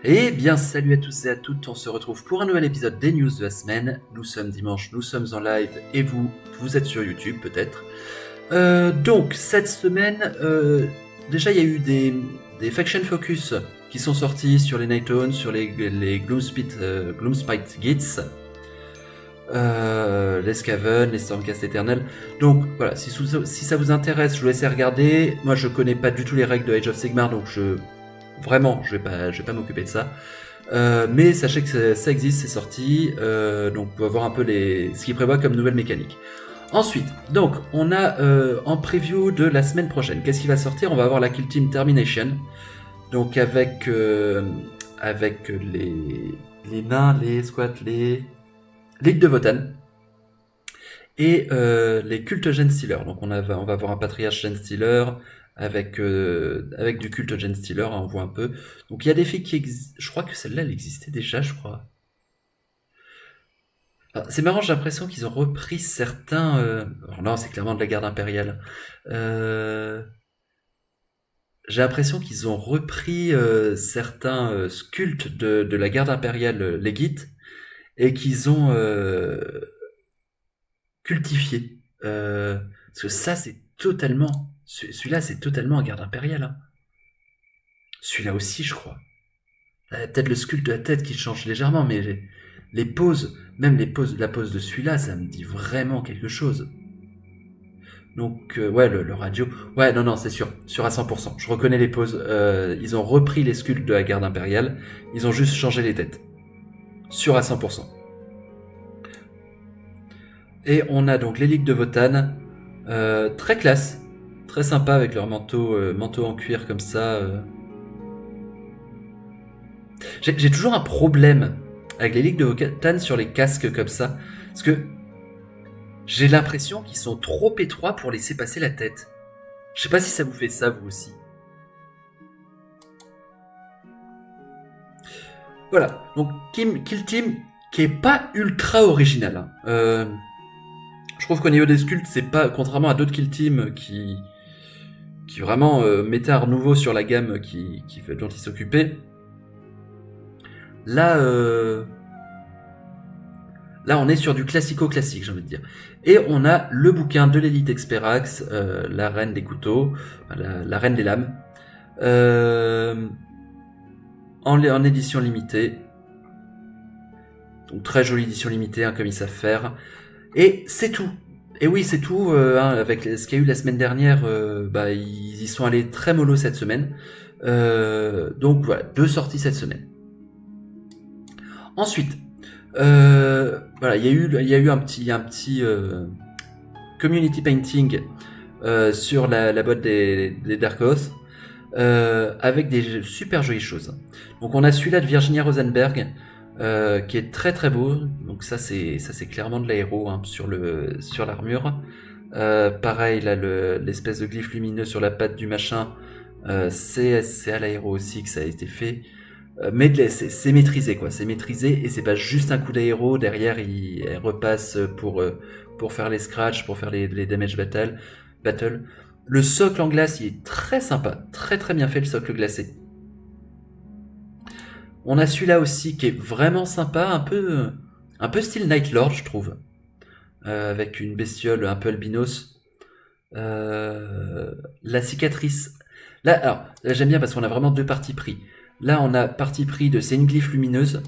Eh bien, salut à tous et à toutes, on se retrouve pour un nouvel épisode des news de la semaine. Nous sommes dimanche, nous sommes en live et vous êtes sur YouTube peut-être. Donc, cette semaine, déjà il y a eu des Faction Focus qui sont sortis sur les Nighttones, sur les Gloomspite Gits, les Skaven, les Stormcast Eternal. Donc voilà, si ça vous intéresse, je vous laisse regarder. Moi je connais pas du tout les règles de Age of Sigmar, donc je vais pas m'occuper de ça. Mais sachez que ça existe, c'est sorti, donc on va voir un peu ce qu'il prévoit comme nouvelle mécanique. Ensuite, donc on a en preview de la semaine prochaine, qu'est-ce qui va sortir? On va avoir la Kill Team Termination, donc avec les nains, les squats, les Ligue de Votan et les cultes Gen Stealer. Donc on va avoir un patriarche Gen Stealer avec du culte Gen Stealer, hein, on voit un peu. Donc il y a des filles qui existent. Je crois que celle-là, elle existait déjà, je crois. Alors, c'est marrant, j'ai l'impression qu'ils ont repris certains. Alors non, c'est clairement de la garde impériale. J'ai l'impression qu'ils ont repris certains cultes de la garde impériale, les Gith, et qu'ils ont cultifié. Parce que ça, c'est totalement. Celui-là, c'est totalement un garde impérial. Hein. Celui-là aussi, je crois. Peut-être le sculpte de la tête qui change légèrement, mais les poses, même la pose de celui-là, ça me dit vraiment quelque chose. Donc, ouais, le radio. Ouais, non, c'est sûr à 100%. Je reconnais les poses. Ils ont repris les sculptes de la garde impériale, ils ont juste changé les têtes. Sûr à 100%. Et on a donc l'élite de Votan, très classe, très sympa avec leur manteau en cuir comme ça. J'ai toujours un problème avec les ligues de Votan sur les casques comme ça, parce que j'ai l'impression qu'ils sont trop étroits pour laisser passer la tête. Je sais pas si ça vous fait ça vous aussi. Voilà, donc Kill Team qui est pas ultra original. Hein. Je trouve qu'au niveau des sculptes, c'est pas, contrairement à d'autres Kill Team qui vraiment mettaient un renouveau sur la gamme dont ils s'occupaient. Là, on est sur du classico-classique, j'ai envie de dire. Et on a le bouquin de l'élite Experax, la reine des couteaux, la reine des lames, en édition limitée. Donc très jolie édition limitée, hein, comme ils savent faire. Et c'est tout. Et oui, c'est tout. Hein, avec ce qu'il y a eu la semaine dernière, ils y sont allés très mollo cette semaine. Donc voilà, 2 sorties cette semaine. Ensuite, voilà, il y a eu un petit community painting sur la boîte des Dark Oath avec des super jolies choses. Donc on a celui-là de Virginia Rosenberg qui est très très beau. Donc ça c'est clairement de l'aéro, hein, sur l'armure. Pareil là, l'espèce de glyphe lumineux sur la patte du machin, c'est à l'aéro aussi que ça a été fait. Mais c'est maîtrisé, quoi. C'est maîtrisé et c'est pas juste un coup d'aéro. Derrière, elle repasse pour faire les scratchs, pour faire les damage battle. Le socle en glace, il est très sympa. Très très bien fait, le socle glacé. On a celui-là aussi qui est vraiment sympa, un peu style Night Lord, je trouve. Avec une bestiole un peu albinos. La cicatrice. Là, j'aime bien parce qu'on a vraiment 2 parties pris. Là, on a parti pris de c'est une glyphe lumineuse.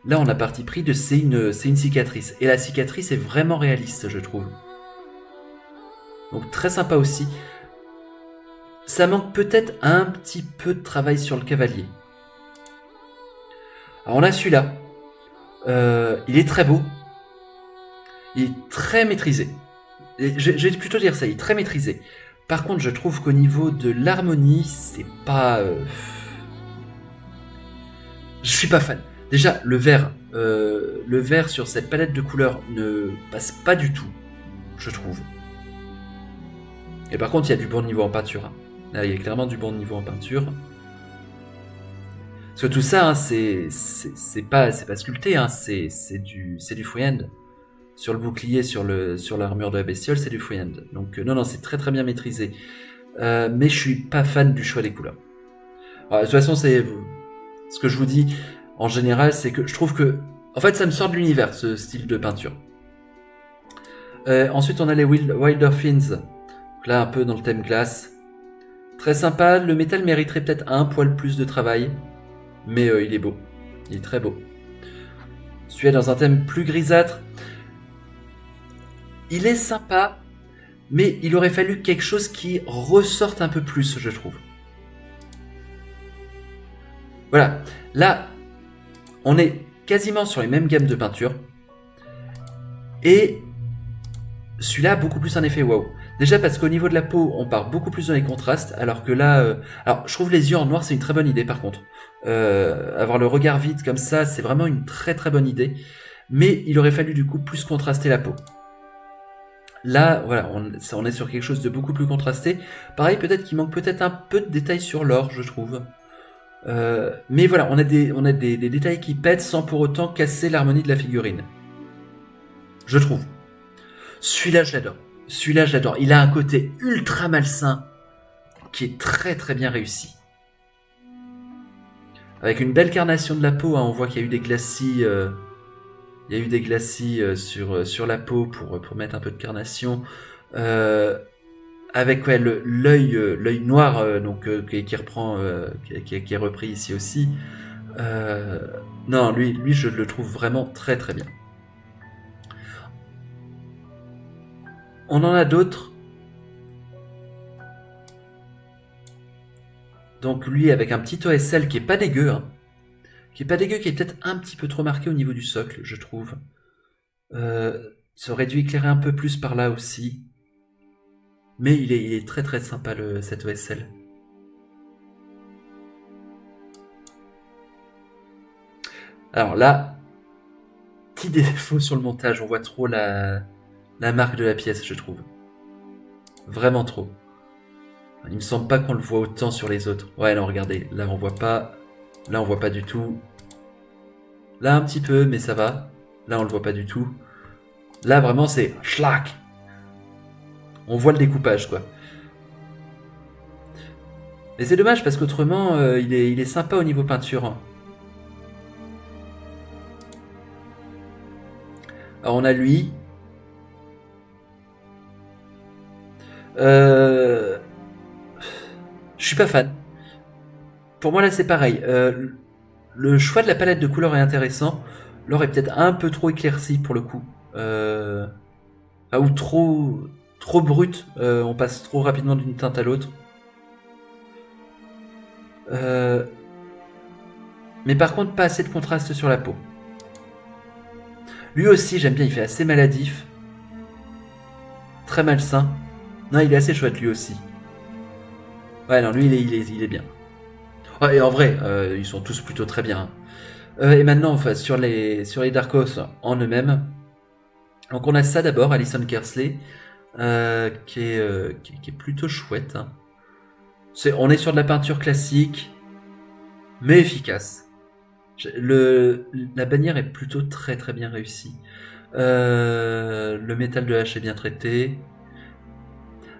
Là, on a parti pris de c'est une cicatrice. Et la cicatrice est vraiment réaliste, je trouve. Donc très sympa aussi. Ça manque peut-être un petit peu de travail sur le cavalier. Alors on a celui-là. Il est très beau. Il est très maîtrisé. Je vais plutôt dire ça, il est très maîtrisé. Par contre, je trouve qu'au niveau de l'harmonie, c'est pas... Je suis pas fan. Déjà, le vert sur cette palette de couleurs ne passe pas du tout, je trouve. Et par contre, il y a du bon niveau en peinture. Hein. Là, il y a clairement du bon niveau en peinture. Parce que tout ça, hein, c'est pas sculpté, hein, c'est du freehand. Sur le bouclier, sur l'armure de la bestiole, c'est du freehand. Donc non, c'est très très bien maîtrisé. Mais je suis pas fan du choix des couleurs. Alors, de toute façon, Ce que je vous dis, en général, c'est que je trouve que... En fait, ça me sort de l'univers, ce style de peinture. Ensuite, on a les Wilder Fins. Donc là, un peu dans le thème glace. Très sympa. Le métal mériterait peut-être un poil plus de travail. Mais il est beau. Il est très beau. Celui-là, dans un thème plus grisâtre. Il est sympa. Mais il aurait fallu quelque chose qui ressorte un peu plus, je trouve. Voilà. Là, on est quasiment sur les mêmes gammes de peinture. Et celui-là a beaucoup plus un effet waouh. Déjà parce qu'au niveau de la peau, on part beaucoup plus dans les contrastes, alors que là... Alors, je trouve les yeux en noir, c'est une très bonne idée par contre. Avoir le regard vide comme ça, c'est vraiment une très très bonne idée. Mais il aurait fallu du coup plus contraster la peau. Là, voilà, on est sur quelque chose de beaucoup plus contrasté. Pareil, peut-être qu'il manque peut-être un peu de détails sur l'or, je trouve. Mais voilà, on a des détails qui pètent sans pour autant casser l'harmonie de la figurine. Je trouve. Celui-là, je l'adore. Celui-là, je l'adore. Il a un côté ultra malsain qui est très très bien réussi. Avec une belle carnation de la peau, hein, on voit qu'il y a eu des glacis, sur la peau pour mettre un peu de carnation. Avec ouais, l'œil noir qui reprend, qui est repris ici aussi. Non, lui, je le trouve vraiment très très bien. On en a d'autres. Donc lui avec un petit OSL qui est pas dégueu, hein. Qui est peut-être un petit peu trop marqué au niveau du socle, je trouve. Ça aurait dû éclairer un peu plus par là aussi. Mais il est très très sympa cet OSL. Alors là, petit défaut sur le montage, on voit trop la marque de la pièce, je trouve. Vraiment trop. Il me semble pas qu'on le voit autant sur les autres. Ouais, non, regardez, là on voit pas. Là on voit pas du tout. Là un petit peu, mais ça va. Là on le voit pas du tout. Là vraiment c'est schlack. On voit le découpage quoi. Mais c'est dommage parce qu'autrement il est sympa au niveau peinture. Alors on a lui. Je suis pas fan. Pour moi là c'est pareil. Le choix de la palette de couleurs est intéressant. L'or est peut-être un peu trop éclairci pour le coup. Ou trop brut. On passe trop rapidement d'une teinte à l'autre. Mais par contre pas assez de contraste sur la peau. Lui aussi j'aime bien, il fait assez maladif. Très malsain. Non, il est assez chouette lui aussi. Ouais, non, lui il est bien. Ouais, et en vrai, ils sont tous plutôt très bien. Et maintenant, enfin, sur les Dark Horse en eux-mêmes. Donc on a ça d'abord, Alison Kersley, qui est plutôt chouette. Hein. On est sur de la peinture classique, mais efficace. La bannière est plutôt très très bien réussie. Le métal de hache est bien traité.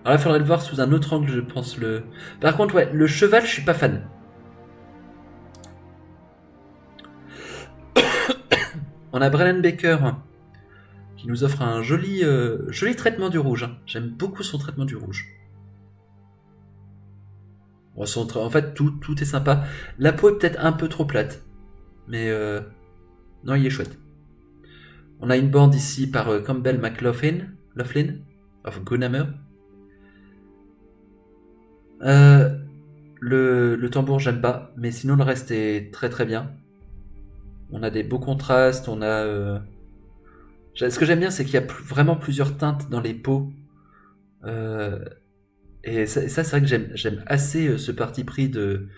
Alors là, il faudrait le voir sous un autre angle, je pense. Par contre, ouais, le cheval, je suis pas fan. On a Brennan Baker qui nous offre un joli traitement du rouge. Hein. J'aime beaucoup son traitement du rouge. Bon, en fait, tout est sympa. La peau est peut-être un peu trop plate. Mais non, il est chouette. On a une bande ici par Campbell McLaughlin of Gunhammer. Le tambour, j'aime pas. Mais sinon, le reste est très très bien. On a des beaux contrastes. On a... Ce que j'aime bien, c'est qu'il y a vraiment plusieurs teintes dans les peaux. Et ça c'est vrai que j'aime assez ce parti pris de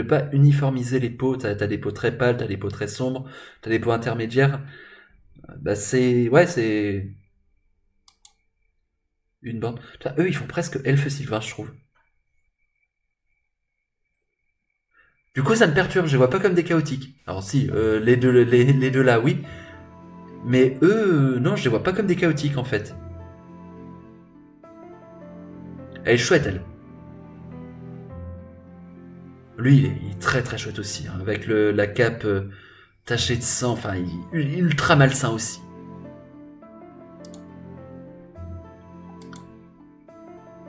pas uniformiser les peaux. T'as des peaux très pâles, t'as des peaux très sombres, t'as des peaux intermédiaires. Bah c'est une bande. Eux ils font presque elfe sylvain, je trouve. Du coup ça me perturbe, je les vois pas comme des chaotiques. Alors si, les deux là oui, mais eux non, je les vois pas comme des chaotiques en fait. Elle est chouette elle. Lui, il est très très chouette aussi, hein, avec la cape tachée de sang, enfin, il est ultra malsain aussi.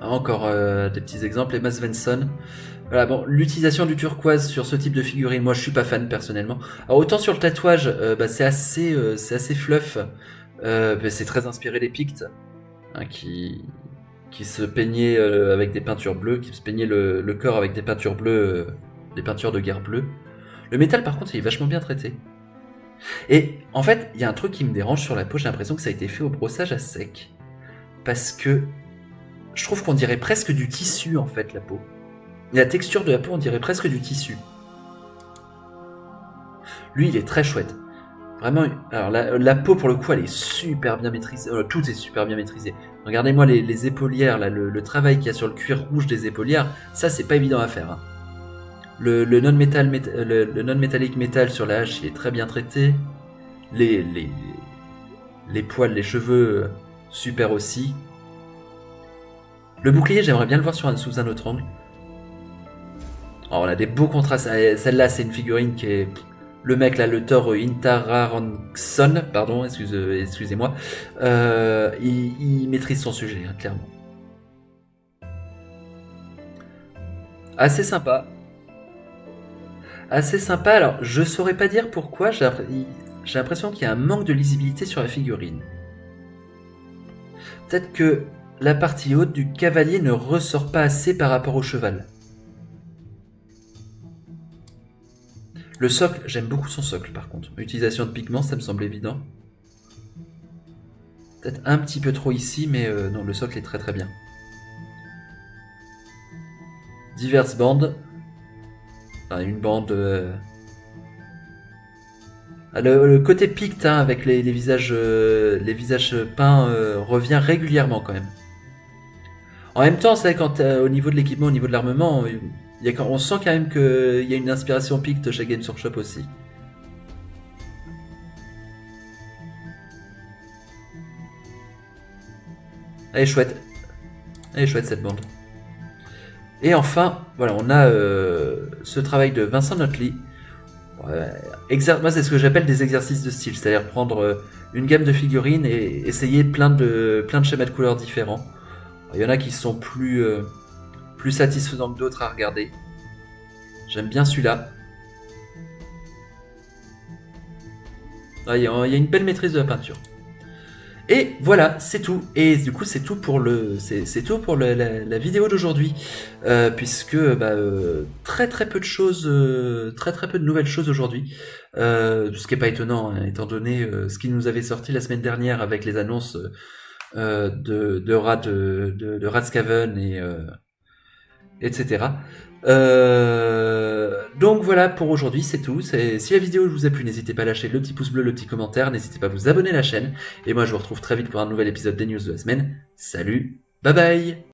Encore des petits exemples, Emma Svensson. Voilà, bon, l'utilisation du turquoise sur ce type de figurine, moi je suis pas fan personnellement. Alors autant sur le tatouage, c'est assez fluff, c'est très inspiré des Pictes, hein, qui se peignaient avec des peintures bleues, qui se peignaient le corps avec des peintures bleues, des peintures de guerre bleues. Le métal par contre il est vachement bien traité. Et en fait, il y a un truc qui me dérange sur la peau, j'ai l'impression que ça a été fait au brossage à sec. Parce que je trouve qu'on dirait presque du tissu en fait la peau. La texture de la peau, on dirait presque du tissu. Lui, il est très chouette. Vraiment, alors la peau pour le coup, elle est super bien maîtrisée. Tout est super bien maîtrisé. Regardez-moi les épaulières, là, le travail qu'il y a sur le cuir rouge des épaulières, ça c'est pas évident à faire. Hein. Le non-métallique métal sur la hache, il est très bien traité. Les, les, les poils, les cheveux, super aussi. Le bouclier, j'aimerais bien le voir sous un autre angle. Alors, on a des beaux contrastes. Celle-là, c'est une figurine qui est. Le mec là, le Thor Intaransson, pardon, excusez-moi, il maîtrise son sujet, hein, clairement. Assez sympa. Assez sympa, alors je saurais pas dire pourquoi, j'ai l'impression qu'il y a un manque de lisibilité sur la figurine. Peut-être que la partie haute du cavalier ne ressort pas assez par rapport au cheval. Le socle, j'aime beaucoup son socle par contre. Utilisation de pigments, ça me semble évident. Peut-être un petit peu trop ici, mais non, le socle est très très bien. Diverses bandes. Enfin, une bande. Le côté picte hein, avec les visages peints revient régulièrement quand même. En même temps, c'est quand au niveau de l'équipement, au niveau de l'armement, on sent quand même qu'il y a une inspiration picte chez Games Workshop aussi. Elle est chouette. Elle est chouette cette bande. Et enfin, voilà, on a ce travail de Vincent Notley. Moi, c'est ce que j'appelle des exercices de style, c'est-à-dire prendre une gamme de figurines et essayer plein de schémas de couleurs différents. Il y en a qui sont plus satisfaisants que d'autres à regarder. J'aime bien celui-là. Il y a une belle maîtrise de la peinture. Et voilà, c'est tout. Et du coup, c'est tout pour la vidéo d'aujourd'hui, puisque très très peu de choses, très très peu de nouvelles choses aujourd'hui. Ce qui est pas étonnant, hein, étant donné ce qui nous avait sorti la semaine dernière avec les annonces de Radscaven et etc. Donc voilà pour aujourd'hui, c'est tout. Si la vidéo vous a plu, n'hésitez pas à lâcher le petit pouce bleu, le petit commentaire, n'hésitez pas à vous abonner à la chaîne. Et moi je vous retrouve très vite pour un nouvel épisode des news de la semaine. Salut, bye bye.